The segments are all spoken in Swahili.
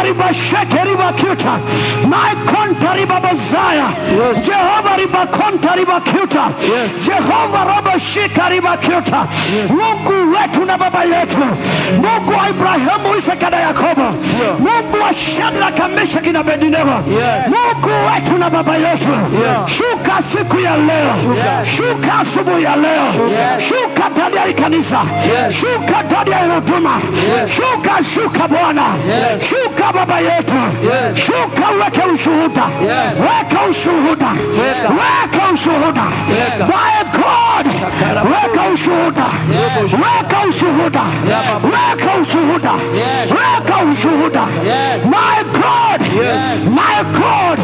riba sheke riba kuta. My konta riba bazaya. Jehovah riba konta riba kuta. Jehovah robo shika riba kuta. Mungu wetu na baba yetu. Mungu wa Ibrahimu, Isaka na Yakobo. Mungu wa Shadraka, Meshaki na Abednego. Mungu wetu na baba yetu. Shuka siku ya leo. Shuka asubuhi ya leo. Shuka ndani ya kanisa. Shuka ndani ya huduma. Shuka Bwana. Shuka baba yetu. Shuka weke ushuhuda. Weka ushuhuda. Weka ushuhuda. My God. Weka ushuhuda. Weka ushuhuda. Weka ushuhuda. Weka ushuhuda. My God. My God.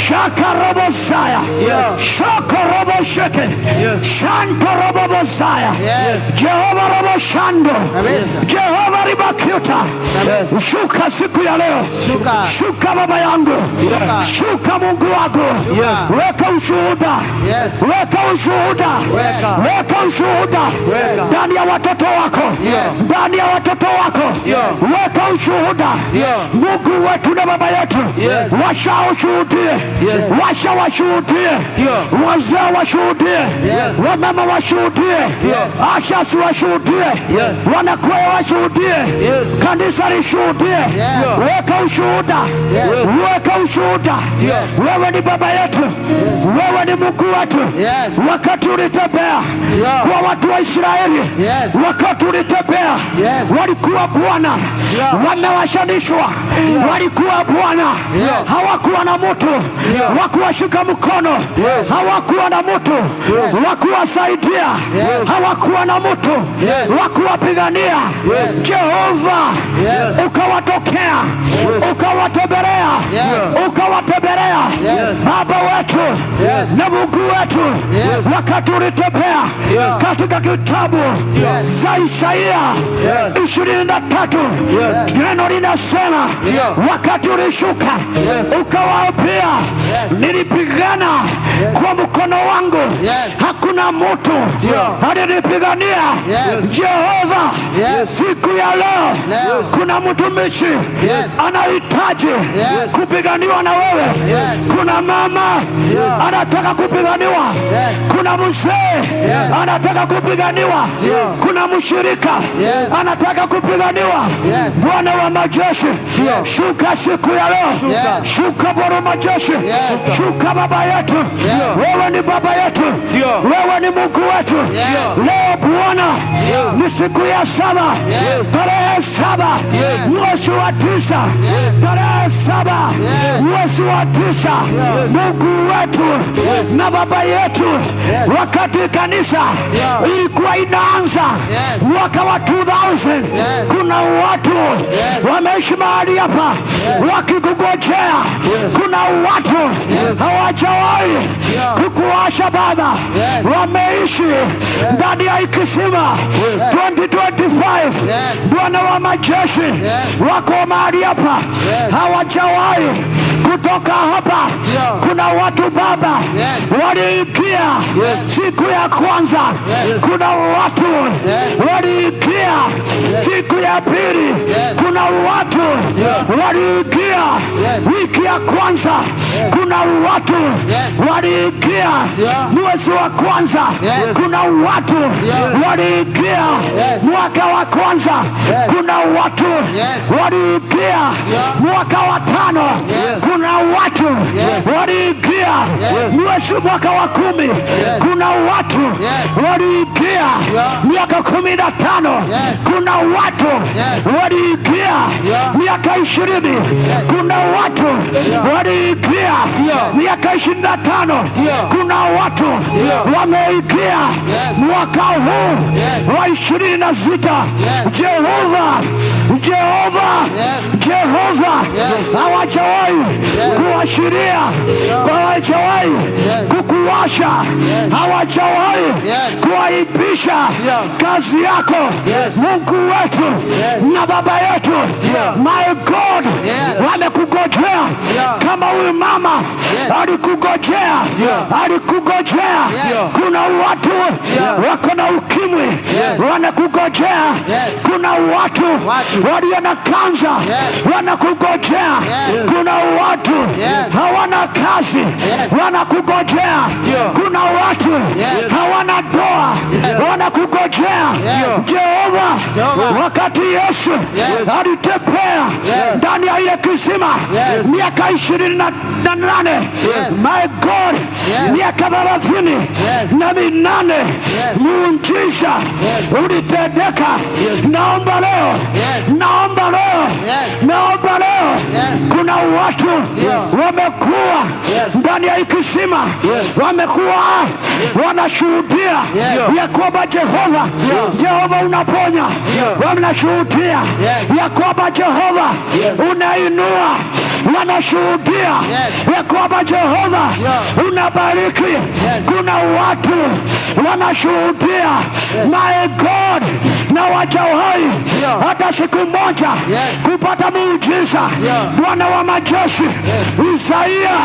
Shaka robo saya. Shaka robo sheke. Shanto robo bosaya. Jehovah robo shando. Jehovah ribakuta. Shuka siku ya leo. Shuka baba yangu. Shuka Mungu wako. Weka ushuhuda. Weka ushuhuda. Weka ushuhuda. Ndani ya watoto wako. Ndani ya watoto wako. Weka ushuhuda. Mungu wetu na baba yetu. Washa ushuhudie. Washa washuhudie. Wazee washuhudie. Wamama washuhudie. Asha washuhudie. Wanakwaya washuhudie. Kanisa lishuhudie. Weka ushuhuda. Weka ushuhuda. Wewe ni baba yetu. Wewe ni Mungu wetu. Wakati ulitembea kwa watu wa Israeli, wakati ulitembea walikuwa Bwana wamewashanishwa. Walikuwa Bwana hawakuwa na mtu wa kuwashika mkono. Hawakuwa na mtu wa kuwasaidia. Hawakuwa na mtu wa kuwapigania. Jehova ukawatokea, ukawatembelea, ukawatembelea baba wetu na Mungu wetu. Wakati ulitembea katika kitabu cha Isaia 23 neno linasema wakati ulishuka ukawaambia, nilipigana kwa mkono wangu, hakuna mtu alinipigania. Jehova, siku ya leo kuna mtumishi anahitaji kupiganiwa na wewe. Kuna mama anataka kupiganiwa. Kuna mzee anataka kupiganiwa. Kuna mshirika anataka kupiganiwa. Bwana wa majeshi, shuka siku ya leo. Shuka Bwana wa majeshi. Shuka baba yetu. Wewe ni baba yetu. Wewe ni Mungu wetu. Leo Bwana ni siku ya 7. Tarehe 7 mwezi wa 9. Tarehe 7 mwezi wa 9. Mungu wetu na baba yetu. Wakati kanisa ilikuwa inaanza mwaka wa 2000, kuna watu wameishi mahali hapa wakikungojea. Kuna watu hawajawahi kukuasha Baba, wameishi ndani ya kisima 2025. Bwana wa majeshi wako mahali hapa hawajawahi kutoka hapa. Kuna watu Baba waliingia siku ya kwanza. Kuna watu waliingia siku ya pili. Kuna watu waliingia wiki ya kwanza. Kuna watu waliingia mwezi wa kwanza. Kuna watu waliingia mwaka wa kwanza. Kuna watu waliingia mwaka wa 5. Kuna watu waliingia mwaka wa 10. Kuna watu waliingia miaka 15. Kuna watu waliingia miaka 20. Kuna watu waliingia miaka 25. Kuna watu wameingia mwaka huu wa 26. Jehova, Jehova, Jehova hawajawahi kuashiria, hawajawahi kukuwasha, hawajawahi kuaibisha kazi yako. Mungu wetu na baba yetu, my God, wamekungojea kama huyu mama alikungojea. alikugojea, alikugojea. Kuna watu wako na ukimwi wanakugojea. Kuna watu walio na kansa wanakugojea. Kuna watu hawana kazi wanakugojea. Kuna watu hawana doa wanakugojea. Jehova, wakati Yesu alitembea ndani ya ile kisima miaka 28, my God, miaka 38 muujiza ulitendeka. Naomba leo, kuna watu wamekuwa ndani ya kisima, wamekuwa wanashuhudia ya kwamba Jehova unaponya. Wanashuhudia ya kwamba Jehova unainua. Wanashuhudia ya kwamba Jehova unabariki. Kuna watu wanashuhudia, my God, na wajawahi hata siku moja kupata muujiza. Bwana wa majeshi, Isaia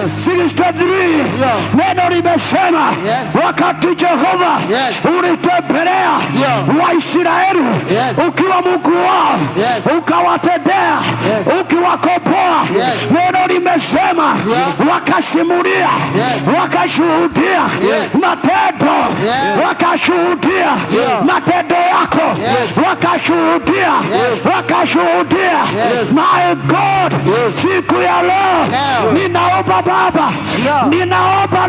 63 neno limesema wakati Jehova ulitembelea Waisraeli ukiwa Mungu wao, ukawatendea, ukiwakomboa. Neno limesema wakasimulia, wakashuhudia matendo, wakashuhudia matendo yako, wakashuhudia. My God, siku ya leo ninaomba Baba, ninaomba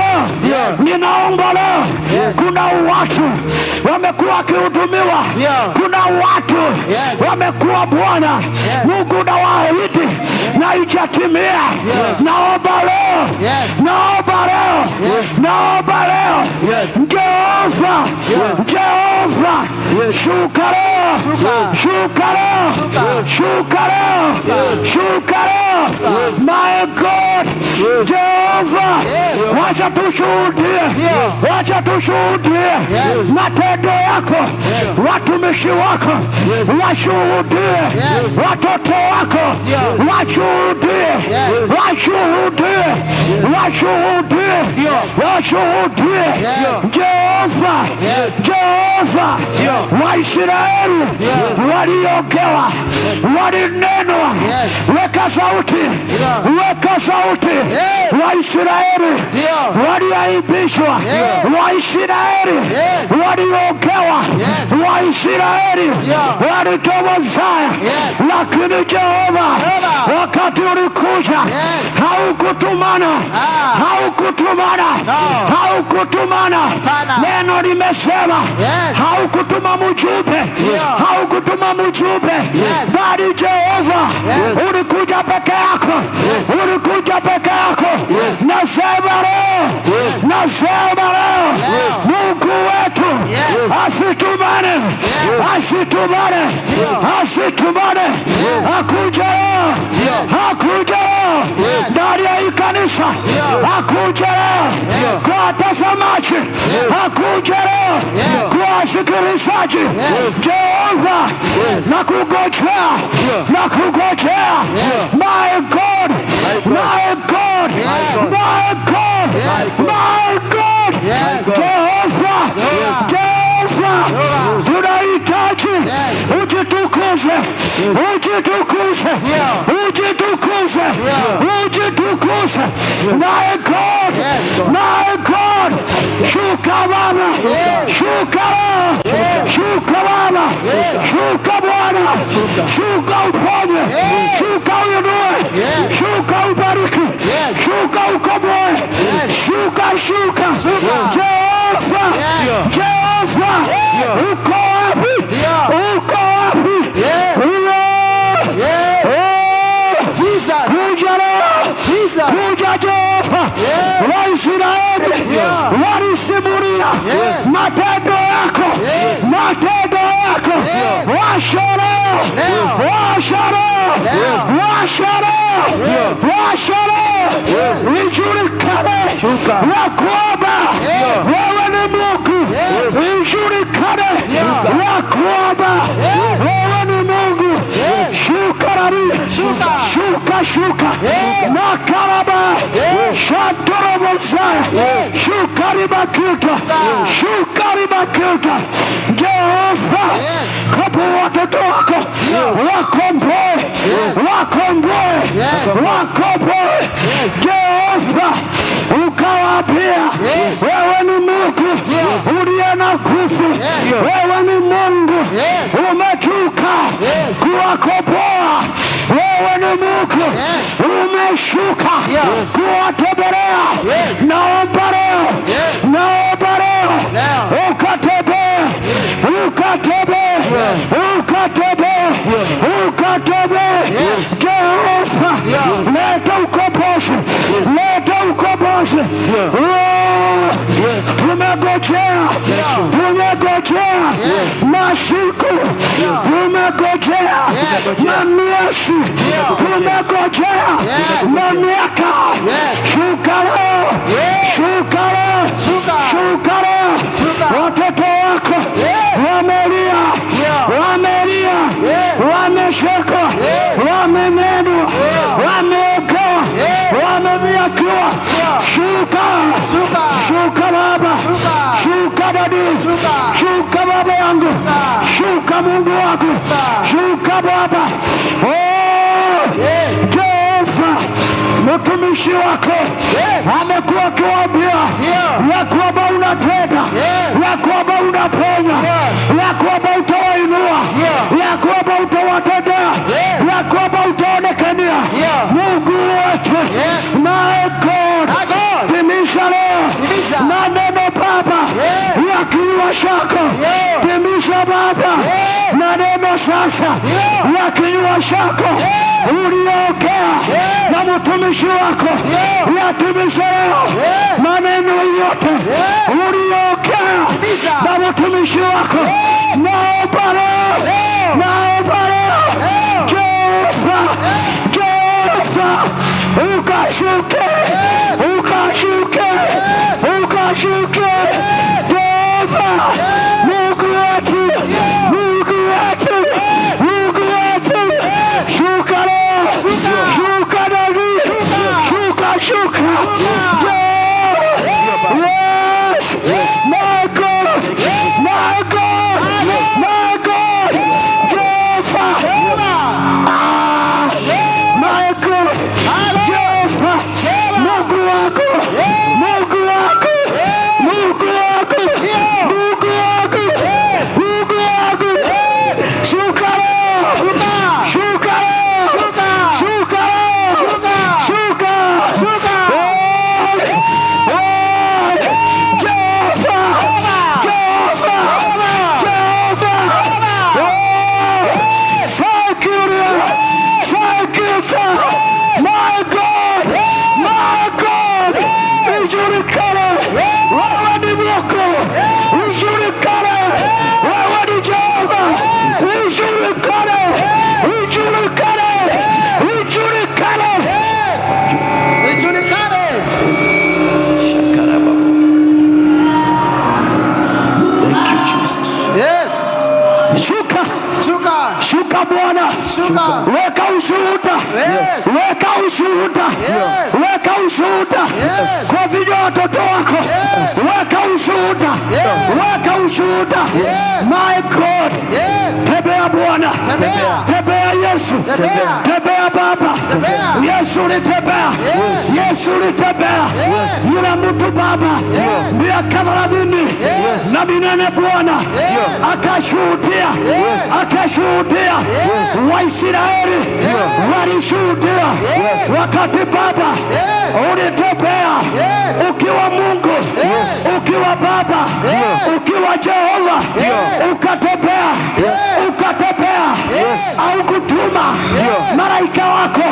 leo, kuna watu wamekuwa wakihudumiwa. Kuna watu wamekuwa Bwana Mungu na waahidi na ijatimia. Naomba leo, Jehova, shuka leo, my God, Jehova, wacha tushuhudie matendo yako. Watumishi wako washuhudie, watoto wako washuhudie. Jehova, Waisraeli waliogewa, walinenwa. Weka sauti. Waisraeli waliaibishwa, Waisraeli waliogewa, Waisraeli walitowazaya. Lakini Jehova, wakati ulikuja haukutumana. Neno limesema haukutuma mjumbe, bali Jehova ulikuja peke yako. Nasema leo Mungu wetu asitumane, akuja leo ndani ya kanisa, akuja leo kwa watazamaji, akuja leo kwa wasikilizaji. Jehova, nakungojea, my God, Jehova, tunahitaji ujitukuze, my God, shuka Baba, shuka Bwana, shuka uponye, shuka uinue, shuka ubariki, shuka ukomboe, shuka. Jehova, uko wapi? Kuja Jehova. Waisraeli walisimulia matendo yako. Washa leo ijulikane ya kwamba wewe ni Mungu. Ijulikane ya kwamba wewe ni Mungu. Shuka Shuka Nakaraba Shantorobosaya Shukaribakuta Jehova kapo watoto wako wakomboe Jehova ukawapia wewe ni Mungu uliye na nguvu wewe ni Mungu umetuka kuwakomboa wewe ni Mungu umeshuka kuwatembelea naomba leo ukatembee Jehova leta ukombozi tumegojea masiku tumegojea mamiezi tumegojea mamiaka shuka leo watoto wako wamelia wamesheka wamenenwa wameokoa wameviakiwa shuka baba shuka dadi shuka baba yangu shuka Mungu wako shuka baba Jehova mtumishi wako amekuwa akiwaambia ya kwamba unatenda ya kwamba unaponya ya kwamba utawainua ya kwamba utawatendea ya kwamba utaonekania Mungu wetu my God timisha leo maneno Baba ya kinywa chako timisha Baba maneno sasa ya kinywa chako uliongea na mtumishi wako yatimisha leo maneno yote uliongea na mtumishi wako naomba leo Jehova ukashuke Jehova Mungu wetu shuka leo shuka dadi shuka yes my God Weka ushuhuda kwa vijana watoto wako weka ushuhuda my God tembea Bwana tembea Yesu tembea Baba Yesu litembea yule mtu Baba miaka 30 Bwana akashuhudia Waisraeli walishuhudia wakati Baba ulitembea ukiwa Mungu ukiwa Baba ukiwa Jehova ukatembea au kutuma malaika wako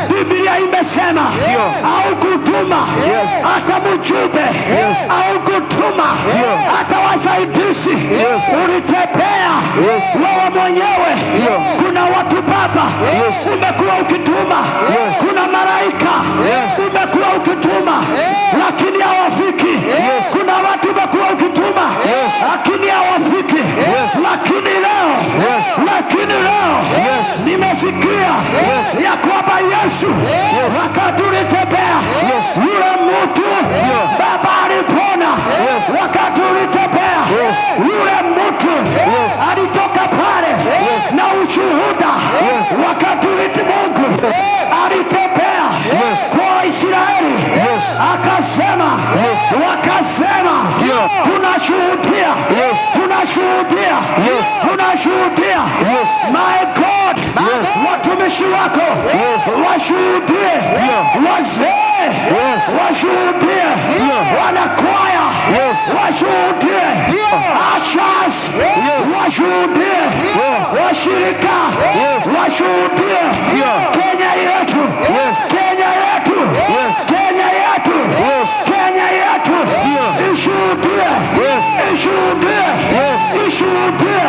Biblia imesema au kutuma hata mjumbe au kutuma hata wasaidizi ulitembea wewe mwenyewe kuna watu Baba umekuwa ukituma kuna malaika umekuwa ukituma lakini hawafiki kuna watu umekuwa ukituma lakini hawafiki lakini leo nimesikia kushuhudia ya kwamba Yesu wakati ulitembea yule mtu Baba alipona. Wakati ulitembea yule mtu alitoka pale na ushuhuda. Wakati Mungu alitembea kwa Israeli akasema, wakasema tunashuhudia, tunashuhudia, tunashuhudia. My God, watumishi wako washuhudie, wazee washuhudie, wanakwaya washuhudie, ashas washuhudie, washirika washuhudie. Kenya yetu, Kenya yetu, Kenya yetu, Kenya yetu ishuhudie, ishuhudie, ishuhudie,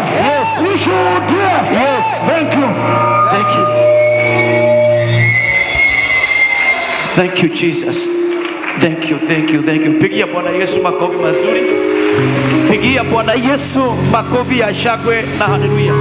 ishuhudie. Thank you. Thank you. Thank you Jesus. Thank you, thank you, thank you. Pigia Bwana Yesu makofi mazuri. Pigia Bwana Yesu makofi ya shangwe na haleluya.